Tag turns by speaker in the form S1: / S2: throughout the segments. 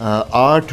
S1: 8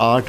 S1: 8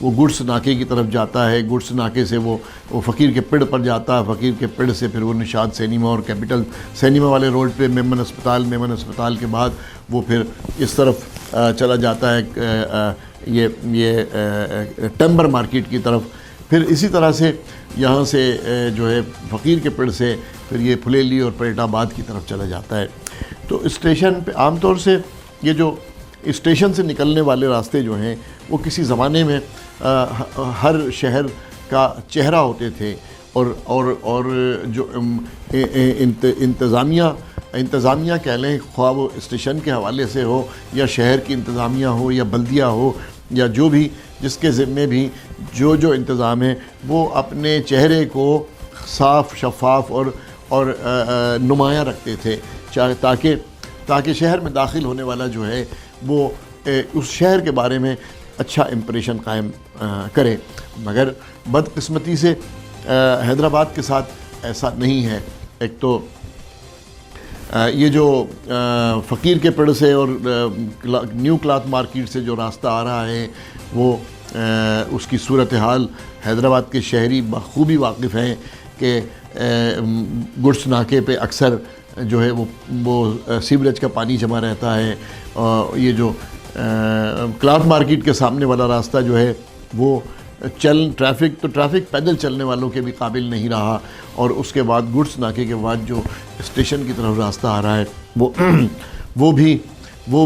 S1: وہ گڈس ناکے کی طرف جاتا ہے، گڈس ناکے سے وہ فقیر کے پڑ پر جاتا ہے، فقیر کے پڑ سے پھر وہ نشاط سینما اور کیپٹل سینما والے روڈ پہ میمن اسپتال کے بعد وہ پھر اس طرف چلا جاتا ہے یہ ٹمبر مارکیٹ کی طرف، پھر اسی طرح سے یہاں سے جو ہے فقیر کے پڑ سے پھر یہ پھلیلی اور پریٹ آباد کی طرف چلا جاتا ہے۔ تو اسٹیشن پہ عام طور سے یہ جو اسٹیشن سے نکلنے والے راستے جو ہیں وہ کسی زمانے میں ہر شہر کا چہرہ ہوتے تھے، اور جو انتظامیہ کہہ لیں، خواہ وہ اسٹیشن کے حوالے سے ہو یا شہر کی انتظامیہ ہو یا بلدیہ ہو یا جو بھی جس کے ذمے بھی جو انتظام ہے، وہ اپنے چہرے کو صاف شفاف اور نمایاں رکھتے تھے تاکہ شہر میں داخل ہونے والا جو ہے وہ اس شہر کے بارے میں اچھا امپریشن قائم کرے۔ مگر بدقسمتی سے حیدرآباد کے ساتھ ایسا نہیں ہے۔ ایک تو یہ جو فقیر کے پڑ سے اور نیو کلاتھ مارکیٹ سے جو راستہ آ رہا ہے وہ اس کی صورتحال حیدرآباد کے شہری بخوبی واقف ہیں کہ گڈس ناکے پہ اکثر جو ہے وہ سیوریج کا پانی جمع رہتا ہے، یہ جو کلاتھ مارکیٹ کے سامنے والا راستہ جو ہے وہ ٹریفک پیدل چلنے والوں کے بھی قابل نہیں رہا، اور اس کے بعد گڈس ناکے کے بعد جو اسٹیشن کی طرف راستہ آ رہا ہے وہ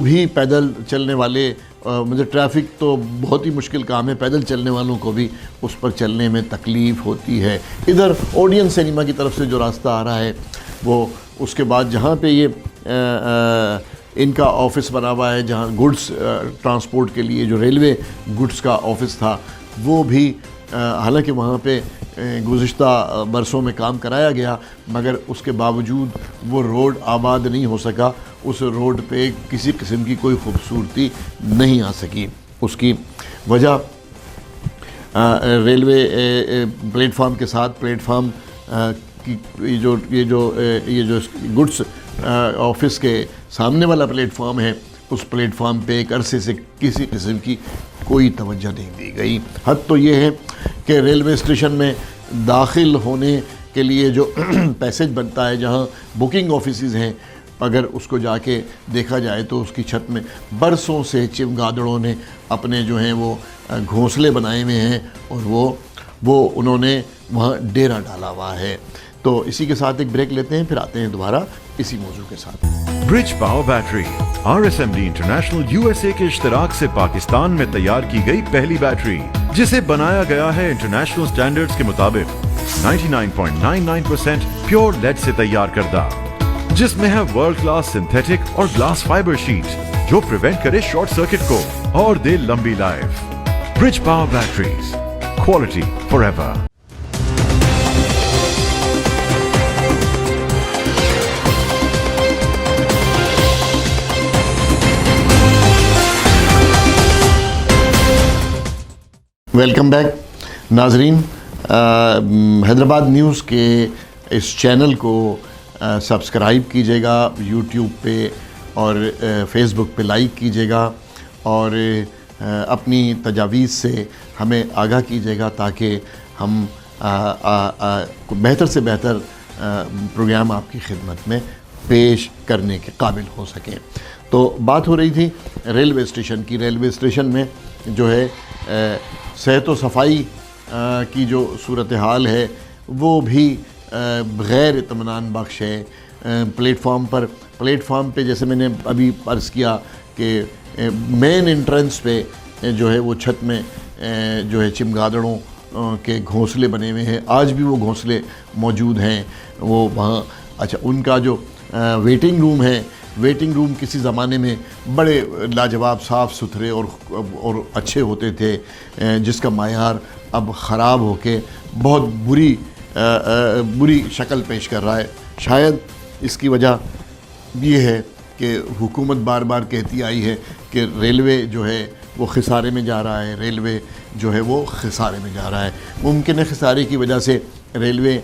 S1: بھی پیدل چلنے والے مطلب ٹریفک تو بہت ہی مشکل کام ہے، پیدل چلنے والوں کو بھی اس پر چلنے میں تکلیف ہوتی ہے۔ ادھر اوڈین سینما کی طرف سے جو راستہ آ رہا ہے وہ اس کے بعد جہاں پہ یہ ان کا آفس بنا ہوا ہے، جہاں گڈس ٹرانسپورٹ کے لیے جو ریلوے گڈس کا آفس تھا، وہ بھی حالانکہ وہاں پہ گزشتہ برسوں میں کام کرایا گیا مگر اس کے باوجود وہ روڈ آباد نہیں ہو سکا، اس روڈ پہ کسی قسم کی کوئی خوبصورتی نہیں آ سکی۔ اس کی وجہ ریلوے پلیٹ فارم کے ساتھ پلیٹ فارم کی یہ جو گڈس آفس کے سامنے والا پلیٹ فارم ہے، اس پلیٹ فارم پہ ایک عرصے سے کسی قسم کی کوئی توجہ نہیں دی گئی۔ حد تو یہ ہے کہ ریلوے اسٹیشن میں داخل ہونے کے لیے جو پیسیج بنتا ہے، جہاں بکنگ آفیسز ہیں، اگر اس کو جا کے دیکھا جائے تو اس کی چھت میں برسوں سے چمگادڑوں نے اپنے جو ہیں وہ گھونسلے بنائے ہوئے ہیں، اور وہ انہوں نے وہاں ڈیرا ڈالا ہوا ہے۔ تو اسی کے ساتھ ایک بریک لیتے ہیں، پھر آتے ہیں دوبارہ اسی موضوع کے ساتھ۔
S2: برج power battery RSMD international USA کے اشتراک سے پاکستان میں تیار کی گئی پہلی بیٹری، جسے بنایا گیا ہے انٹرنیشنل سٹینڈرڈز کے مطابق 99.99% پیور لیڈ سے تیار کردہ، جس میں ہے ورلڈ کلاس سنتھیٹک اور گلاس فائبر شیٹ جو پریونٹ کرے شارٹ سرکٹ کو اور دے لمبی life. Bridge power batteries, quality for ever.
S1: Welcome back ناظرین، حیدرآباد نیوز کے اس چینل کو سبسکرائب کیجیے گا، یوٹیوب پہ اور فیس بک پہ لائک کیجیے گا، اور اپنی تجاویز سے ہمیں آگاہ کیجیے گا تاکہ ہم بہتر سے بہتر پروگرام آپ کی خدمت میں پیش کرنے کے قابل ہو سکیں۔ تو بات ہو رہی تھی ریلوے اسٹیشن کی۔ ریلوے اسٹیشن میں جو ہے صحت و صفائی کی جو صورتحال ہے وہ بھی غیر اطمینان بخش ہے۔ پلیٹ فارم پہ جیسے میں نے ابھی عرض کیا کہ مین انٹرنس پہ جو ہے وہ چھت میں جو ہے چمگادڑوں کے گھونسلے بنے ہوئے ہیں، آج بھی وہ گھونسلے موجود ہیں۔ وہ وہاں اچھا ان کا جو ویٹنگ روم ہے، ویٹنگ روم کسی زمانے میں بڑے لاجواب صاف ستھرے اور اچھے ہوتے تھے، جس کا معیار اب خراب ہو کے بہت بری شکل پیش کر رہا ہے۔ شاید اس کی وجہ یہ ہے کہ حکومت بار بار کہتی آئی ہے کہ ریلوے جو ہے وہ خسارے میں جا رہا ہے، ریلوے جو ہے وہ خسارے میں جا رہا ہے۔ ممکن ہے خسارے کی وجہ سے ریلوے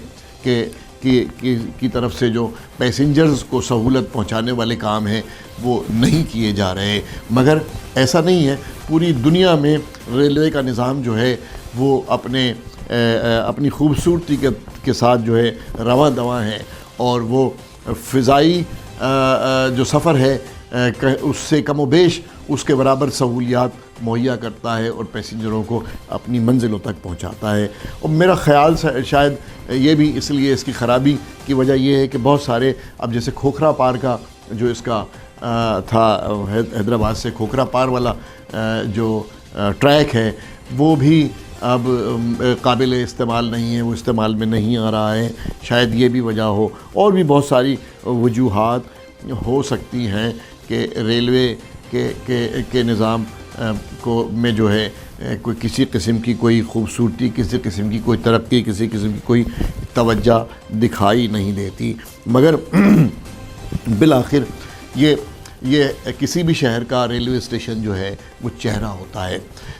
S1: کی طرف سے جو پیسنجرز کو سہولت پہنچانے والے کام ہیں وہ نہیں کیے جا رہے، مگر ایسا نہیں ہے۔ پوری دنیا میں ریلوے کا نظام جو ہے وہ اپنی خوبصورتی کے ساتھ جو ہے رواں دواں ہے، اور وہ فضائی جو سفر ہے اس سے کم و بیش اس کے برابر سہولیات مہیا کرتا ہے اور پیسنجروں کو اپنی منزلوں تک پہنچاتا ہے۔ اور میرا خیال شاید یہ بھی اس لیے اس کی خرابی کی وجہ یہ ہے کہ بہت سارے اب جیسے کھوکھرا پار کا جو اس کا تھا حیدرآباد سے کھوکھرا پار والا جو ٹریک ہے وہ بھی اب قابل استعمال نہیں ہے، وہ استعمال میں نہیں آ رہا ہے، شاید یہ بھی وجہ ہو، اور بھی بہت ساری وجوہات ہو سکتی ہیں کہ ریلوے کے نظام کو میں جو ہے کوئی کسی قسم کی کوئی خوبصورتی، کسی قسم کی کوئی ترقی، کسی قسم کی کوئی توجہ دکھائی نہیں دیتی، مگر بالآخر یہ کسی بھی شہر کا ریلوے اسٹیشن جو ہے وہ چہرہ ہوتا ہے۔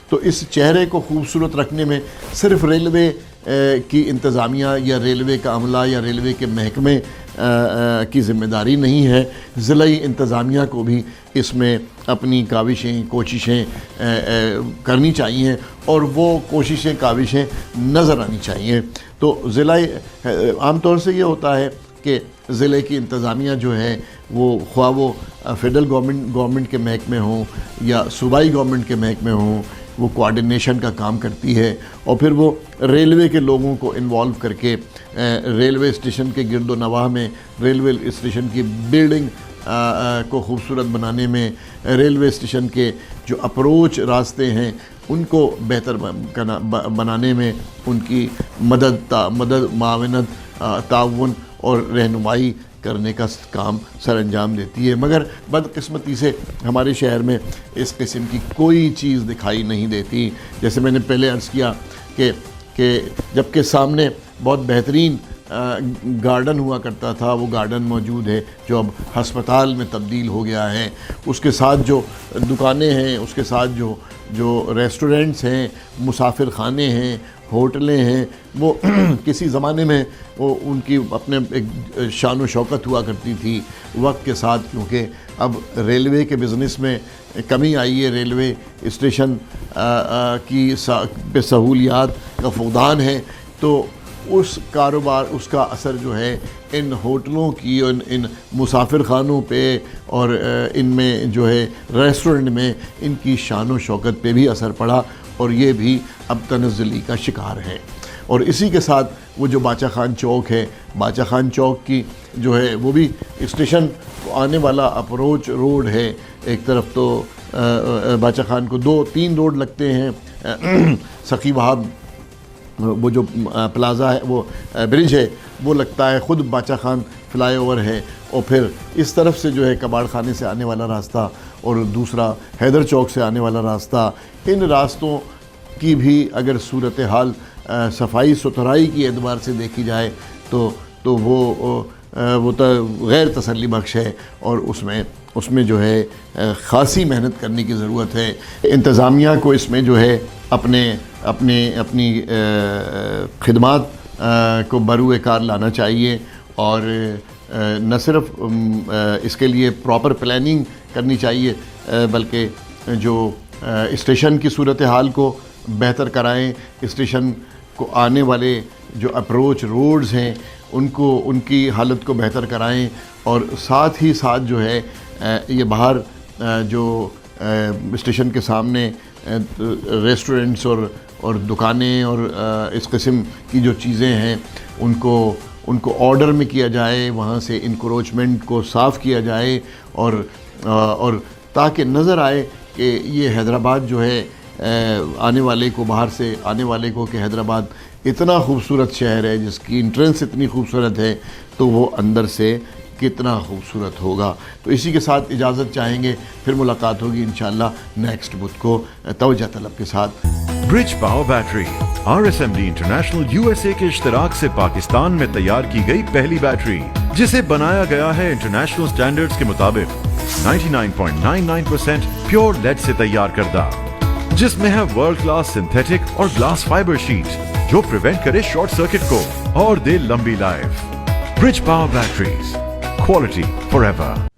S1: تو اس چہرے کو خوبصورت رکھنے میں صرف ریلوے کی انتظامیہ یا ریلوے کا عملہ یا ریلوے کے محکمے کی ذمہ داری نہیں ہے، ضلعی انتظامیہ کو بھی اس میں اپنی کاوشیں کوششیں کرنی چاہیے، اور وہ کوششیں کاوشیں نظر آنی چاہیے۔ تو عام طور سے یہ ہوتا ہے کہ ضلع کی انتظامیہ جو ہے وہ خواہ وہ فیڈرل گورنمنٹ کے محکمے ہوں یا صوبائی گورنمنٹ کے محکمے ہوں، وہ کوآرڈینیشن کا کام کرتی ہے، اور پھر وہ ریلوے کے لوگوں کو انوالو کر کے ریلوے اسٹیشن کے گرد و نواح میں، ریلوے اسٹیشن کی بلڈنگ کو خوبصورت بنانے میں، ریلوے اسٹیشن کے جو اپروچ راستے ہیں ان کو بہتر بنانے میں ان کی مدد معاونت تعاون اور رہنمائی کرنے کا کام سر انجام دیتی ہے۔ مگر بدقسمتی سے ہمارے شہر میں اس قسم کی کوئی چیز دکھائی نہیں دیتی۔ جیسے میں نے پہلے عرض کیا کہ جبکہ سامنے بہت بہترین گارڈن ہوا کرتا تھا، وہ گارڈن موجود ہے جو اب ہسپتال میں تبدیل ہو گیا ہے، اس کے ساتھ جو دکانیں ہیں، اس کے ساتھ جو ریسٹورنٹس ہیں، مسافر خانے ہیں، ہوٹلیں ہیں، وہ کسی زمانے میں وہ ان کی اپنے ایک شان و شوکت ہوا کرتی تھی وقت کے ساتھ، کیونکہ اب ریلوے کے بزنس میں کمی آئی ہے، ریلوے اسٹیشن کی پہ سہولیات کا فقدان ہے، تو اس کاروبار اس کا اثر جو ہے ان ہوٹلوں کی اور ان مسافر خانوں پہ اور ان میں جو ہے ریسٹورنٹ میں ان کی شان و شوکت پہ بھی اثر پڑا، اور یہ بھی اب تنزلی کا شکار ہے۔ اور اسی کے ساتھ وہ جو باچا خان چوک ہے، باچا خان چوک کی جو ہے وہ بھی اسٹیشن کو آنے والا اپروچ روڈ ہے، ایک طرف تو باچا خان کو 2-3 روڈ لگتے ہیں، سخی وہاب وہ جو پلازا ہے، وہ برج ہے، وہ لگتا ہے، خود باچا خان فلائی اوور ہے، اور پھر اس طرف سے جو ہے کباڑ خانے سے آنے والا راستہ اور دوسرا حیدر چوک سے آنے والا راستہ، ان راستوں کی بھی اگر صورتحال صفائی ستھرائی کی اعتبار سے دیکھی جائے تو وہ تو غیر تسلی بخش ہے، اور اس میں جو ہے خاصی محنت کرنے کی ضرورت ہے۔ انتظامیہ کو اس میں جو ہے اپنی خدمات کو بروئے کار لانا چاہیے، اور نہ صرف اس کے لیے پراپر پلاننگ کرنی چاہیے، بلکہ جو اسٹیشن کی صورتحال کو بہتر کرائیں، اسٹیشن کو آنے والے جو اپروچ روڈز ہیں ان کی حالت کو بہتر کرائیں، اور ساتھ ہی ساتھ جو ہے یہ باہر جو اسٹیشن کے سامنے ریسٹورنٹس اور دکانیں اور اس قسم کی جو چیزیں ہیں ان کو آرڈر میں کیا جائے، وہاں سے انکروچمنٹ کو صاف کیا جائے، اور تاکہ نظر آئے کہ یہ حیدرآباد جو ہے آنے والے کو، باہر سے آنے والے کو، کہ حیدرآباد اتنا خوبصورت شہر ہے جس کی انٹرنس اتنی خوبصورت ہے، تو وہ اندر سے کتنا خوبصورت ہوگا۔ تو اسی کے ساتھ اجازت چاہیں گے، پھر ملاقات ہوگی انشاءاللہ نیکسٹ بدھ کو توجہ طلب کے ساتھ۔
S2: برج power battery RSMD international USA کے اشتراک سے پاکستان میں تیار کی گئی پہلی بیٹری، جسے بنایا گیا ہے انٹرنیشنل سٹینڈرڈز کے مطابق 99.99% پیور لیڈ سے تیار کردہ، جس میں ہے ورلڈ کلاس سنتھیٹک اور گلاس فائبر شیٹ جو پریونٹ کرے شارٹ سرکٹ کو اور دے لمبی life. Bridge power batteries, quality for ever.